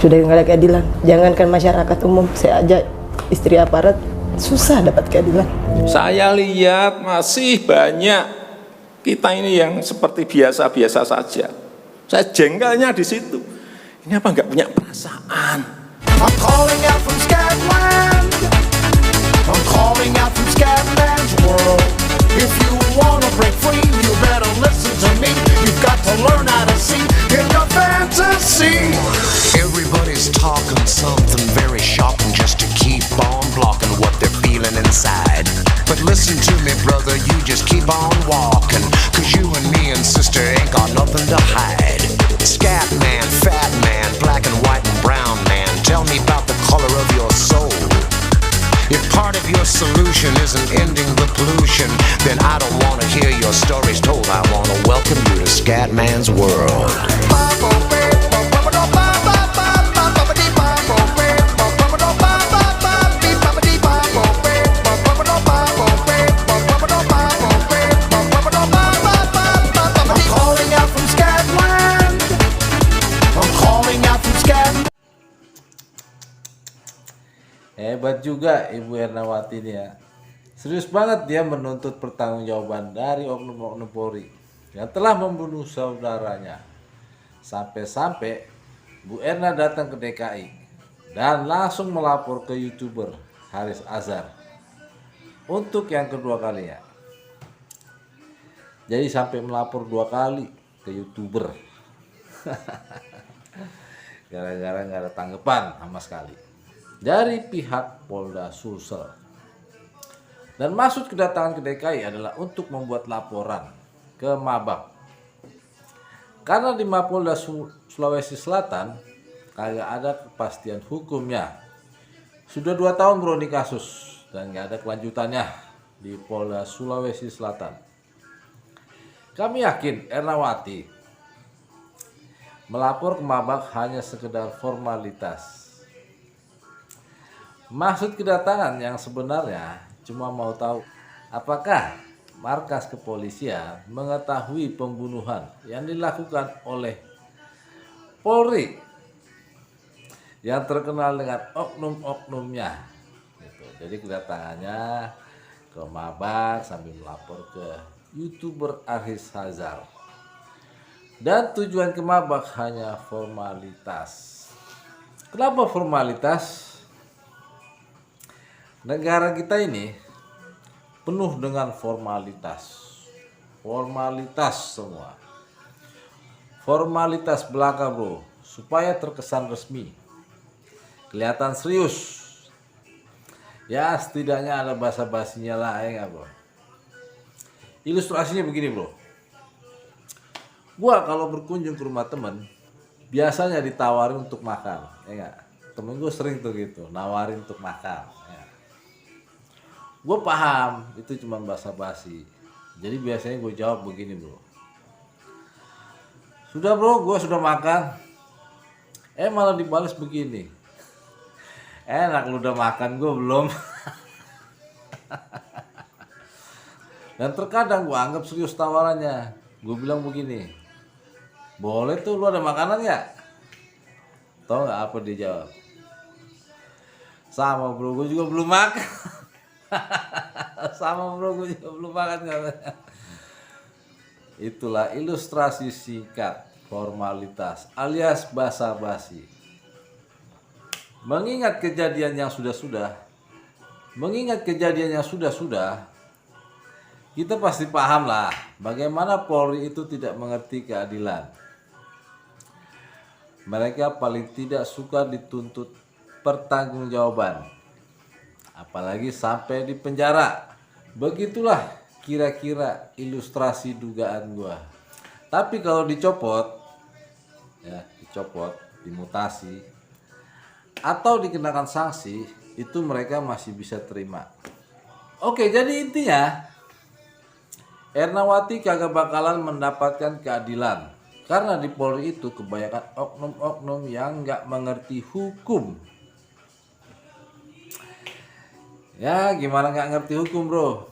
Sudah nggak ada keadilan. Jangankan masyarakat umum, saya aja istri aparat susah dapat keadilan. Saya lihat masih banyak kita ini yang seperti biasa-biasa saja. Saya jengkelnya di situ. Ini apa nggak punya perasaan? I'm calling out from Scotland. I'm calling out from Scotland's world. If you wanna break free, you better listen to me. You've got to learn how to see in your fantasy. Everybody's talking something very shocking just to keep on blocking what they're feeling inside. But listen to me, brother, you just keep on walking. Cause you and me and sister ain't got nothing to hide. Scat man, fat man, black and white and brown man, tell me about the color of your soul. If part of your solution isn't ending the pollution, then I don't want to hear your stories told. I want to welcome you to Scatman's world. I'm calling out from Scatland. I'm calling out from Scatland. Hebat juga Ibu Ernawati ini ya. Serius banget dia menuntut pertanggungjawaban dari oknum-oknum Polri yang telah membunuh saudaranya. Sampai-sampai Bu Erna datang ke DKI dan langsung melapor ke YouTuber Haris Azhar untuk yang kedua kalinya. Jadi sampai melapor 2 kali ke YouTuber. Gara-gara nggak ada tanggapan sama sekali dari pihak Polda Sulsel. Dan maksud kedatangan ke DKI adalah untuk membuat laporan ke Mabak. Karena di Mapolda Sulawesi Selatan kagak ada kepastian hukumnya. Sudah 2 tahun bro di kasus dan gak ada kelanjutannya di Polda Sulawesi Selatan. Kami yakin Ernawati melapor ke Mabak hanya sekedar formalitas. Maksud kedatangan yang sebenarnya cuma mau tahu apakah markas kepolisian mengetahui pembunuhan yang dilakukan oleh Polri yang terkenal dengan oknum-oknumnya. Gitu. Jadi kedatangannya ke Mabak sambil melapor ke YouTuber Haris Azhar. Dan tujuan ke Mabak hanya formalitas. Kenapa formalitas? Negara kita ini penuh dengan formalitas. Formalitas semua. Formalitas belaka bro, supaya terkesan resmi. Kelihatan serius. Ya setidaknya ada basa-basinya lah ya bro. Ilustrasinya begini bro. Gua kalau berkunjung ke rumah temen biasanya ditawarin untuk makan, ya enggak? Temen gue sering tuh gitu, nawarin untuk makan. Ya. Gue paham itu cuma basa-basi. Jadi biasanya gue jawab begini bro. Sudah bro, gue sudah makan. Malah dibalas begini. Enak lu udah makan, gue belum. Dan terkadang gue anggap serius tawarannya. Gue bilang begini. Boleh tuh, lu ada makanan ya? Tahu nggak apa dia jawab? Sama bro, gue juga belum makan. Sama bro, gue juga belum makan katanya. Itulah ilustrasi singkat formalitas alias basa-basi. Mengingat kejadian yang sudah-sudah, kita pasti paham lah bagaimana Polri itu tidak mengerti keadilan. Mereka paling tidak suka dituntut pertanggungjawaban, apalagi sampai di penjara. Begitulah kira-kira ilustrasi dugaan gua. Tapi kalau dicopot, dimutasi, atau dikenakan sanksi, itu mereka masih bisa terima. Oke, jadi intinya Ernawati kagak bakalan mendapatkan keadilan karena di Polri itu kebanyakan oknum-oknum yang nggak mengerti hukum. Ya gimana nggak ngerti hukum bro?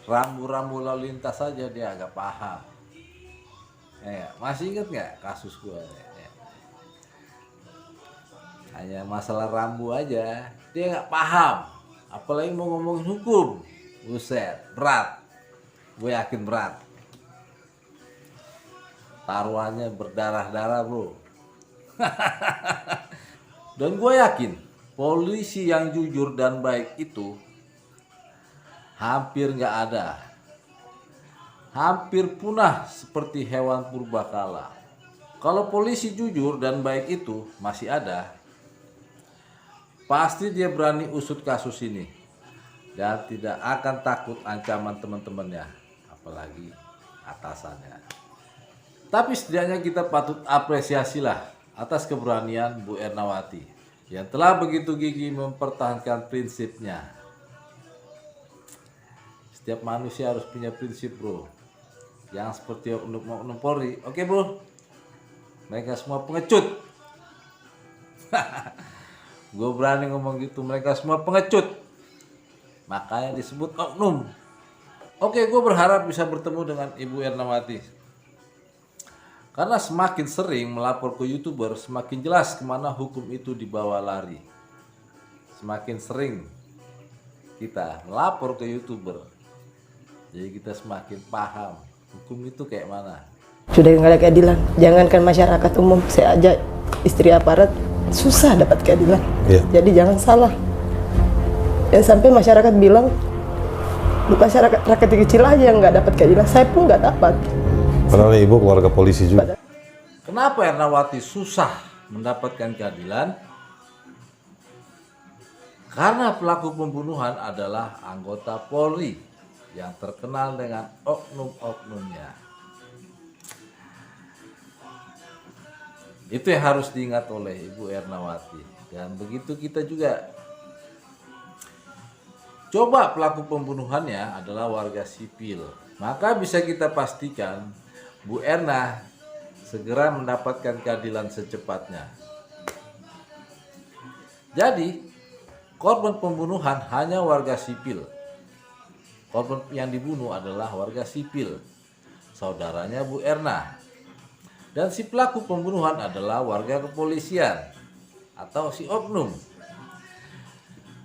Rambu-rambu lalu lintas saja dia agak paham. Masih ingat nggak kasus gua? hanya masalah rambu aja. Dia nggak paham, apalagi mau ngomongin hukum. Buset, berat. Gue yakin berat. Taruhannya berdarah-darah bro. Dan gue yakin polisi yang jujur dan baik itu hampir nggak ada. Hampir punah seperti hewan purbakala. Kalau polisi jujur dan baik itu masih ada, pasti dia berani usut kasus ini dan tidak akan takut ancaman teman-temannya, apalagi atasannya. Tapi setidaknya kita patut apresiasilah atas keberanian Bu Ernawati yang telah begitu gigih mempertahankan prinsipnya. Setiap manusia harus punya prinsip bro. Yang seperti oknum Polri. Oke bro, mereka semua pengecut. Gue berani ngomong gitu, mereka semua pengecut. Makanya disebut oknum. Oke, gue berharap bisa bertemu dengan Ibu Ernawati. Karena semakin sering melapor ke YouTuber, semakin jelas kemana hukum itu dibawa lari. Semakin sering kita melapor ke YouTuber, jadi kita semakin paham hukum itu kayak mana. Sudah nggak ada keadilan. Jangankan masyarakat umum, saya aja istri aparat susah dapat keadilan. Iya. Jadi jangan salah. Dan sampai masyarakat bilang, masyarakat rakyat kecil aja yang nggak dapat keadilan. Saya pun nggak dapat. Padahal ibu keluarga polisi juga. Kenapa Ernawati susah mendapatkan keadilan? Karena pelaku pembunuhan adalah anggota Polri yang terkenal dengan oknum-oknumnya. Itu yang harus diingat oleh Ibu Ernawati. Dan begitu kita juga. Coba pelaku pembunuhannya adalah warga sipil. Maka bisa kita pastikan Bu Erna segera mendapatkan keadilan secepatnya. Jadi, korban pembunuhan hanya warga sipil. Korban yang dibunuh adalah warga sipil, saudaranya Bu Erna. Dan si pelaku pembunuhan adalah warga kepolisian atau si oknum.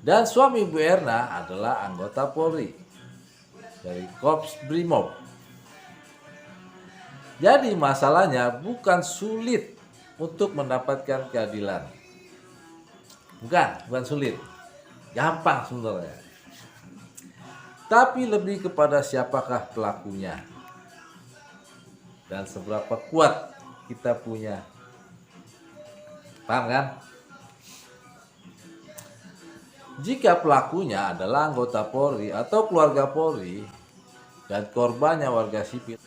Dan suami Bu Erna adalah anggota Polri dari Korps Brimob. Jadi masalahnya bukan sulit untuk mendapatkan keadilan. Bukan sulit. Gampang sebenarnya. Tapi lebih kepada siapakah pelakunya. Dan seberapa kuat kita punya. Paham kan? Jika pelakunya adalah anggota Polri atau keluarga Polri dan korbannya warga sipil,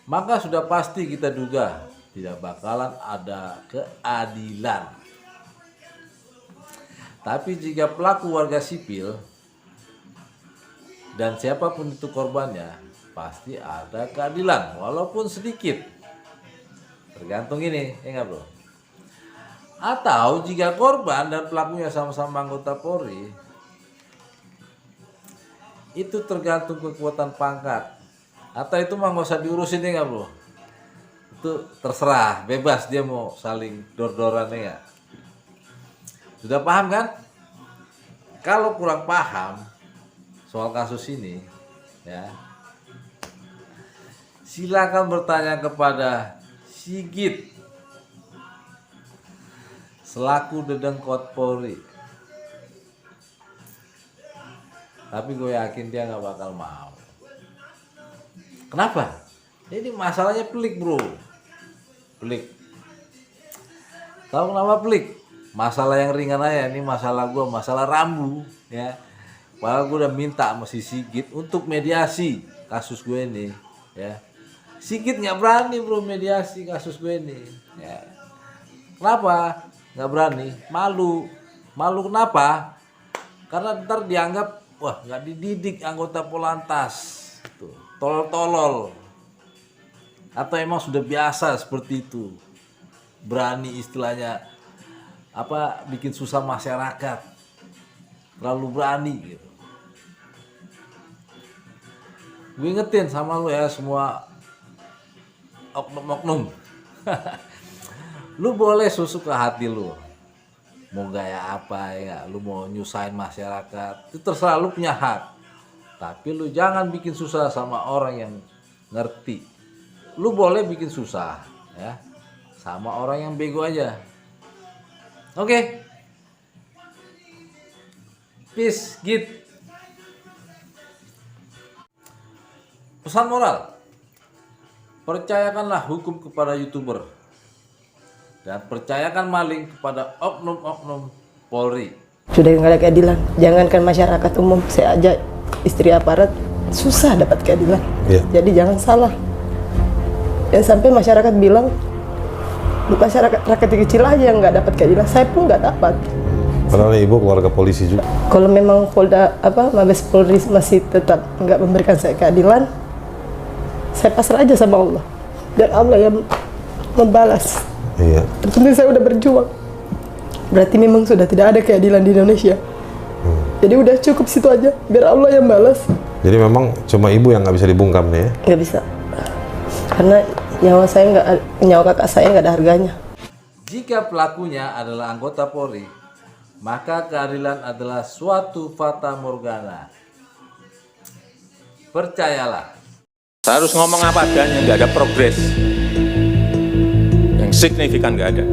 maka sudah pasti kita duga tidak bakalan ada keadilan. Tapi jika pelaku warga sipil dan siapapun itu korbannya, pasti ada keadilan walaupun sedikit. Tergantung ini, ya nggak bro? Atau jika korban dan pelakunya sama-sama anggota Polri, itu tergantung kekuatan pangkat. Atau itu mah nggak usah diurusin ya nggak bro? Itu terserah, bebas dia mau saling dor-doran ya. Sudah paham kan? Kalau kurang paham soal kasus ini, ya, silakan bertanya kepada Sigit selaku Dedengkot Polri. Tapi gue yakin dia nggak bakal mau. Kenapa? Ini masalahnya pelik bro. Pelik. Tahu kenapa pelik? Masalah yang ringan aja. Ini masalah gue, masalah rambu. Ya. Padahal gue udah minta sama si Sigit untuk mediasi kasus gue ini. Ya. Sigit nggak berani bro mediasi kasus gue ini. Ya. Kenapa? Nggak berani? Malu. Malu kenapa? Karena ntar dianggap, wah nggak dididik anggota Polantas. Tuh, tolol-tolol. Atau emang sudah biasa seperti itu. Berani istilahnya bikin susah masyarakat. Terlalu berani gitu. Gue ingetin sama lu ya semua oknum-oknum. Lu boleh susuk ke hati lu. mau gaya apa ya, lu mau nyusahin masyarakat, itu terserah, lu punya hak. Tapi lu jangan bikin susah sama orang yang ngerti. Lu boleh bikin susah ya sama orang yang bego aja. Oke. Peace, git. Pesan moral. Percayakanlah hukum kepada YouTuber. Dan percayakan maling kepada oknum-oknum Polri. Sudah nggak ada keadilan. Jangankan masyarakat umum, saya aja istri aparat susah dapat keadilan. Iya. Jadi jangan salah. Dan sampai masyarakat bilang masyarakat rakyat kecil aja yang nggak dapat keadilan. Saya pun nggak dapat. Padahal ibu keluarga polisi juga. Kalau memang Mabes Polri masih tetap nggak memberikan saya keadilan, saya pasrah aja sama Allah. Dan Allah yang membalas. Iya. Tentu saya udah berjuang. Berarti memang sudah tidak ada keadilan di Indonesia. Jadi udah cukup situ aja, biar Allah yang balas. Jadi memang cuma ibu yang nggak bisa dibungkam nih ya? Nggak bisa. Karena nyawa kakak saya nggak ada harganya. Jika pelakunya adalah anggota Polri, maka keadilan adalah suatu fata morgana. Percayalah. Saya harus ngomong apa adanya, nggak ada progres yang signifikan, nggak ada.